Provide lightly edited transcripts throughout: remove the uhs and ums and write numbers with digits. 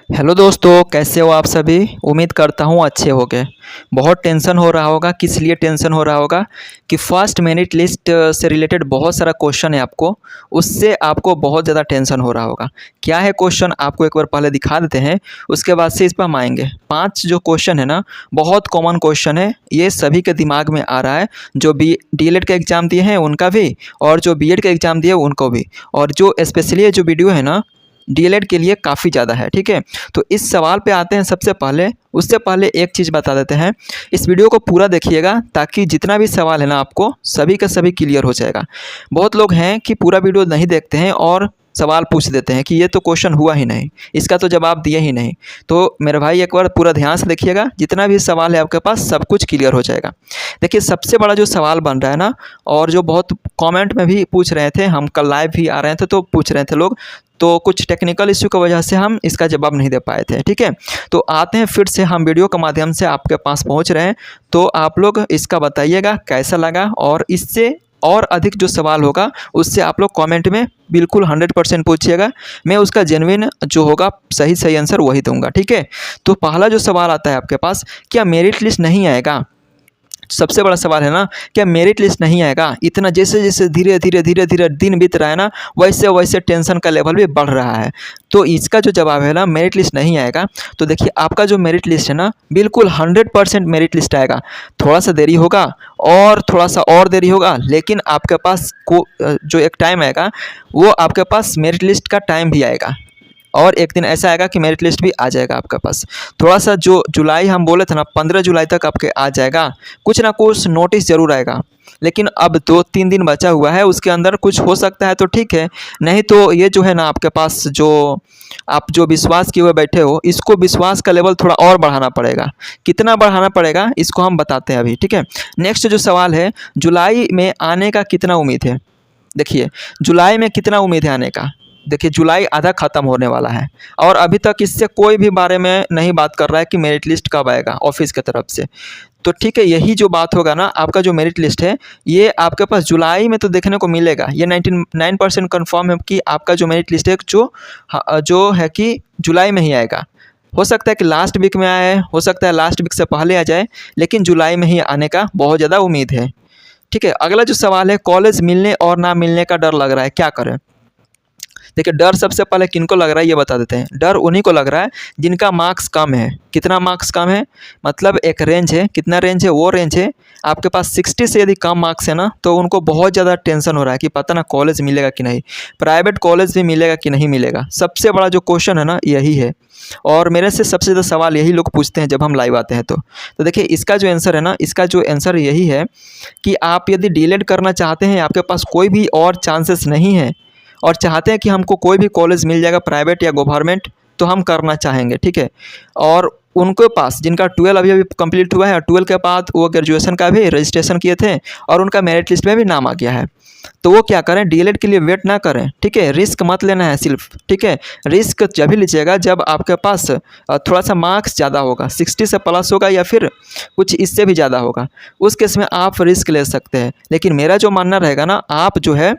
Hello दोस्तों, कैसे हो आप सभी। उम्मीद करता हूँ अच्छे होंगे। बहुत टेंशन हो रहा होगा। किस लिए टेंशन हो रहा होगा कि फर्स्ट मेरिट लिस्ट से रिलेटेड बहुत सारा क्वेश्चन है आपको, उससे आपको बहुत ज़्यादा टेंशन हो रहा होगा। क्या है क्वेश्चन, आपको एक बार पहले दिखा देते हैं, उसके बाद से इस पर हम आएंगे। 5 जो क्वेश्चन है ना, बहुत कॉमन क्वेश्चन है। ये सभी के दिमाग में आ रहा है, जो डीएलएड का एग्ज़ाम दिए हैं उनका भी, और जो बीएड का एग्ज़ाम दिए उनको भी, और जो स्पेशली ये जो वीडियो है ना डीएलएड के लिए काफ़ी ज़्यादा है। ठीक है, तो इस सवाल पे आते हैं सबसे पहले। उससे पहले एक चीज़ बता देते हैं, इस वीडियो को पूरा देखिएगा ताकि जितना भी सवाल है ना आपको सभी का सभी क्लियर हो जाएगा। बहुत लोग हैं कि पूरा वीडियो नहीं देखते हैं और सवाल पूछ देते हैं कि ये तो क्वेश्चन हुआ ही नहीं, इसका तो जवाब दिए ही नहीं। तो मेरे भाई एक बार पूरा ध्यान से देखिएगा, जितना भी सवाल है आपके पास सब कुछ क्लियर हो जाएगा। देखिए, सबसे बड़ा जो सवाल बन रहा है ना, और जो बहुत कमेंट में भी पूछ रहे थे, हम कल लाइव भी आ रहे थे तो पूछ रहे थे लोग, तो कुछ टेक्निकल इश्यू की वजह से हम इसका जवाब नहीं दे पाए थे। ठीक है, तो आते हैं फिर से, हम वीडियो के माध्यम से आपके पास पहुंच रहे हैं। तो आप लोग इसका बताइएगा कैसा लगा, और इससे और अधिक जो सवाल होगा उससे आप लोग कमेंट में बिल्कुल 100% पूछिएगा। मैं उसका जेन्युइन जो होगा सही सही आंसर वही दूंगा। ठीक है, तो पहला जो सवाल आता है आपके पास, क्या मेरिट लिस्ट नहीं आएगा। सबसे बड़ा सवाल है ना, क्या मेरिट लिस्ट नहीं आएगा। इतना जैसे जैसे धीरे धीरे दिन बीत रहा है ना, वैसे वैसे टेंशन का लेवल भी बढ़ रहा है। तो इसका जो जवाब है ना, मेरिट लिस्ट नहीं आएगा। तो देखिए, आपका जो मेरिट लिस्ट है ना, बिल्कुल 100% मेरिट लिस्ट आएगा। थोड़ा सा देरी होगा और थोड़ा सा और देरी होगा, लेकिन आपके पास जो एक टाइम आएगा, वो आपके पास मेरिट लिस्ट का टाइम भी आएगा। और एक दिन ऐसा आएगा कि मेरिट लिस्ट भी आ जाएगा आपके पास। थोड़ा सा जो जुलाई हम बोले थे ना, 15 जुलाई तक आपके आ जाएगा। कुछ ना कुछ नोटिस ज़रूर आएगा, लेकिन अब 2-3 दिन बचा हुआ है, उसके अंदर कुछ हो सकता है तो ठीक है, नहीं तो ये जो है ना आपके पास, जो आप जो विश्वास किए हुए बैठे हो, इसको विश्वास का लेवल थोड़ा और बढ़ाना पड़ेगा। कितना बढ़ाना पड़ेगा इसको हम बताते हैं अभी। ठीक है, नेक्स्ट जो सवाल है, जुलाई में आने का कितना उम्मीद है। देखिए, जुलाई में कितना उम्मीद है आने का। देखिए, जुलाई आधा ख़त्म होने वाला है और अभी तक इससे कोई भी बारे में नहीं बात कर रहा है कि मेरिट लिस्ट कब आएगा ऑफिस की तरफ से। तो ठीक है, यही जो बात होगा ना, आपका जो मेरिट लिस्ट है ये आपके पास जुलाई में तो देखने को मिलेगा। ये 99% कन्फर्म है कि आपका जो मेरिट लिस्ट है जो है कि जुलाई में ही आएगा। हो सकता है कि लास्ट वीक में आए, हो सकता है लास्ट वीक से पहले आ जाए, लेकिन जुलाई में ही आने का बहुत ज़्यादा उम्मीद है। ठीक है, अगला जो सवाल है, कॉलेज मिलने और ना मिलने का डर लग रहा है, क्या करें। देखिए, डर सबसे पहले किनको लग रहा है ये बता देते हैं। डर उन्हीं को लग रहा है जिनका मार्क्स कम है। कितना मार्क्स कम है, मतलब एक रेंज है, कितना रेंज है, वो रेंज है आपके पास 60 से यदि कम मार्क्स है ना, तो उनको बहुत ज़्यादा टेंशन हो रहा है कि पता ना कॉलेज मिलेगा कि नहीं, प्राइवेट कॉलेज भी मिलेगा कि नहीं मिलेगा। सबसे बड़ा जो क्वेश्चन है ना यही है, और मेरे से सबसे ज़्यादा सवाल यही लोग पूछते हैं जब हम लाइव आते हैं। तो देखिए, इसका जो आंसर है ना, इसका जो आंसर यही है कि आप यदि डीएलएड करना चाहते हैं, आपके पास कोई भी और चांसेस नहीं है, और चाहते हैं कि हमको कोई भी कॉलेज मिल जाएगा प्राइवेट या गवर्नमेंट, तो हम करना चाहेंगे। ठीक है, और उनके पास जिनका 12 अभी कंप्लीट हुआ है, और 12 के बाद वो ग्रेजुएशन का भी रजिस्ट्रेशन किए थे और उनका मेरिट लिस्ट में भी नाम आ गया है, तो वो क्या करें, डीएलएड के लिए वेट ना करें। ठीक है, रिस्क मत लेना है सिर्फ। ठीक है, रिस्क जब भी लीजिएगा जब आपके पास थोड़ा सा मार्क्स ज़्यादा होगा, 60 से प्लस होगा या फिर कुछ इससे भी ज़्यादा होगा, उस केस में आप रिस्क ले सकते हैं। लेकिन मेरा जो मानना रहेगा ना, आप जो है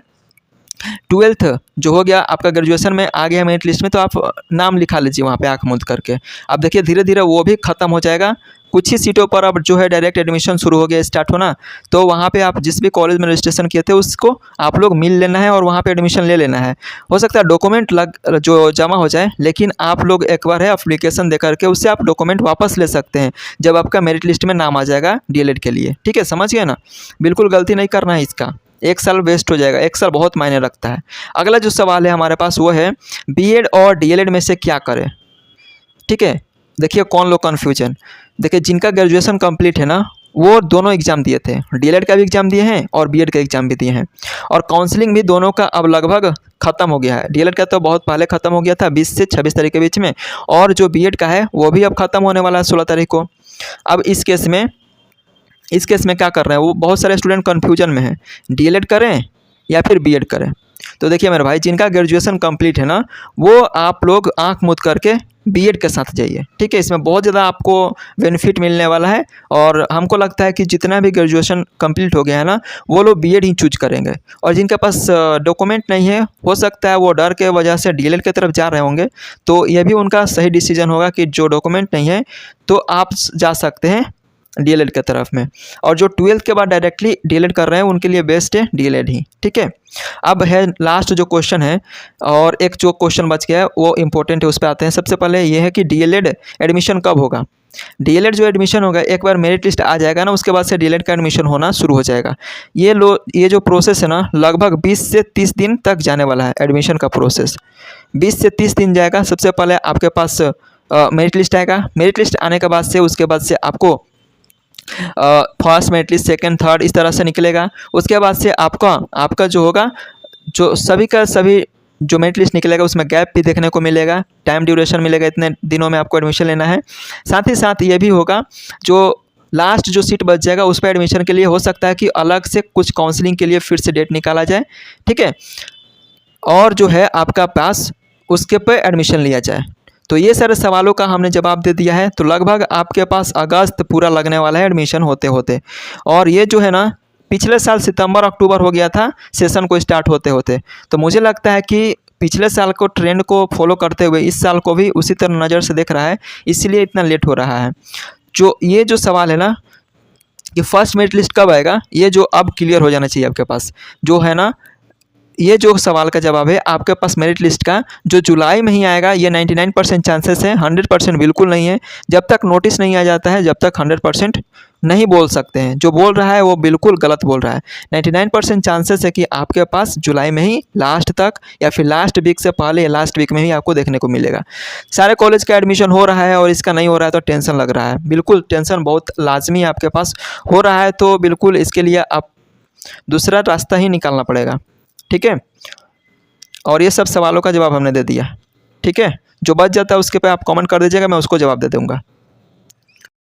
12th जो हो गया आपका, ग्रेजुएशन में आ गया मेरिट लिस्ट में, तो आप नाम लिखा लीजिए वहाँ पे आँख मूंद करके। अब देखिए, धीरे धीरे वो भी ख़त्म हो जाएगा। कुछ ही सीटों पर अब जो है डायरेक्ट एडमिशन शुरू हो गया, स्टार्ट होना। तो वहाँ पे आप जिस भी कॉलेज में रजिस्ट्रेशन किए थे उसको आप लोग मिल लेना है और वहाँ पे एडमिशन ले लेना है। हो सकता है डॉक्यूमेंट जो जमा हो जाए, लेकिन आप लोग एक बार है एप्लीकेशन दे करके उससे आप डॉक्यूमेंट वापस ले सकते हैं जब आपका मेरिट लिस्ट में नाम आ जाएगा डीएलएड के लिए। ठीक है, समझ गए ना, बिल्कुल गलती नहीं करना है इसका। 1 साल वेस्ट हो जाएगा, 1 साल बहुत मायने रखता है। अगला जो सवाल है हमारे पास वो है, बीएड और डीएलएड में से क्या करें। ठीक है, देखिए कौन लोग कन्फ्यूजन। देखिए, जिनका ग्रेजुएशन कंप्लीट है ना, वो दोनों एग्ज़ाम दिए थे, डीएलएड का भी एग्ज़ाम दिए हैं और बीएड का एग्ज़ाम भी दिए हैं, और काउंसलिंग भी दोनों का अब लगभग ख़त्म हो गया है। डीएलएड का तो बहुत पहले ख़त्म हो गया था, 20 से 26 तारीख के बीच में, और जो बीएड का है वो भी अब ख़त्म होने वाला है 16 तारीख को। अब इस केस में क्या कर रहे हैं, वो बहुत सारे स्टूडेंट कन्फ्यूजन में हैं, डीएलएड करें या फिर बीएड करें। तो देखिए मेरे भाई, जिनका ग्रेजुएशन कंप्लीट है ना, वो आप लोग आँख मूंद करके बीएड के साथ जाइए, ठीक है। इसमें बहुत ज़्यादा आपको बेनिफिट मिलने वाला है और हमको लगता है कि जितना भी ग्रेजुएशन कंप्लीट हो गया है ना, वो लोग बीएड ही चूज करेंगे। और जिनके पास डॉक्यूमेंट नहीं है, हो सकता है वो डर के वजह से डीएलएड की तरफ जा रहे होंगे, तो ये भी उनका सही डिसीजन होगा कि जो डॉक्यूमेंट नहीं है तो आप जा सकते हैं डीएलएड की तरफ में। और जो 12th के बाद डायरेक्टली डीएलएड कर रहे हैं उनके लिए बेस्ट है डीएलएड ही, ठीक है। अब है लास्ट जो क्वेश्चन है, और एक जो क्वेश्चन बच गया है वो इम्पोर्टेंट है, उस पर आते हैं। सबसे पहले ये है कि डीएलएड एडमिशन कब होगा। डीएलएड जो एडमिशन होगा, एक बार मेरिट लिस्ट आ जाएगा ना, उसके बाद से डीएलएड का एडमिशन होना शुरू हो जाएगा। ये जो प्रोसेस है ना, लगभग 20 से 30 दिन तक जाने वाला है। एडमिशन का प्रोसेस 20 से 30 दिन जाएगा। सबसे पहले आपके पास मेरिट लिस्ट आएगा। मेरिट लिस्ट आने के बाद से उसके बाद से आपको first merit list, second, third, इस तरह से निकलेगा। उसके बाद से आपका जो होगा, जो सभी का सभी जो मेरिट लिस्ट निकलेगा उसमें गैप भी देखने को मिलेगा, टाइम ड्यूरेशन मिलेगा, इतने दिनों में आपको एडमिशन लेना है। साथ ही साथ ये भी होगा, जो लास्ट जो सीट बच जाएगा उस पर एडमिशन के लिए हो सकता है कि अलग से कुछ काउंसलिंग के लिए फिर से डेट निकाला जाए, ठीक है। और जो है आपका पास उसके पे एडमिशन लिया जाए। तो ये सारे सवालों का हमने जवाब दे दिया है। तो लगभग आपके पास अगस्त पूरा लगने वाला है एडमिशन होते होते। और ये जो है ना, पिछले साल सितंबर अक्टूबर हो गया था सेशन को स्टार्ट होते होते। तो मुझे लगता है कि पिछले साल को ट्रेंड को फॉलो करते हुए इस साल को भी उसी तरह नज़र से देख रहा है, इसलिए इतना लेट हो रहा है। ये जो सवाल है ना कि फर्स्ट मेरिट लिस्ट कब आएगा, ये जो अब क्लियर हो जाना चाहिए आपके पास, जो है ना, ये जो सवाल का जवाब है आपके पास मेरिट लिस्ट का, जो जुलाई में ही आएगा, ये 99% चांसेस है, 100% बिल्कुल नहीं है। जब तक नोटिस नहीं आ जाता है जब तक 100% नहीं बोल सकते हैं। जो बोल रहा है वो बिल्कुल गलत बोल रहा है। 99% चांसेस है कि आपके पास जुलाई में ही लास्ट तक, या फिर लास्ट वीक से पहले या लास्ट वीक में ही आपको देखने को मिलेगा। सारे कॉलेज का एडमिशन हो रहा है और इसका नहीं हो रहा है तो टेंशन लग रहा है। बिल्कुल टेंशन बहुत लाजमी है आपके पास। हो रहा है तो बिल्कुल इसके लिए आप दूसरा रास्ता ही निकालना पड़ेगा, ठीक है। और ये सब सवालों का जवाब हमने दे दिया, ठीक है। जो बच जाता है उसके पे आप कमेंट कर दीजिएगा, मैं उसको जवाब दे दूँगा।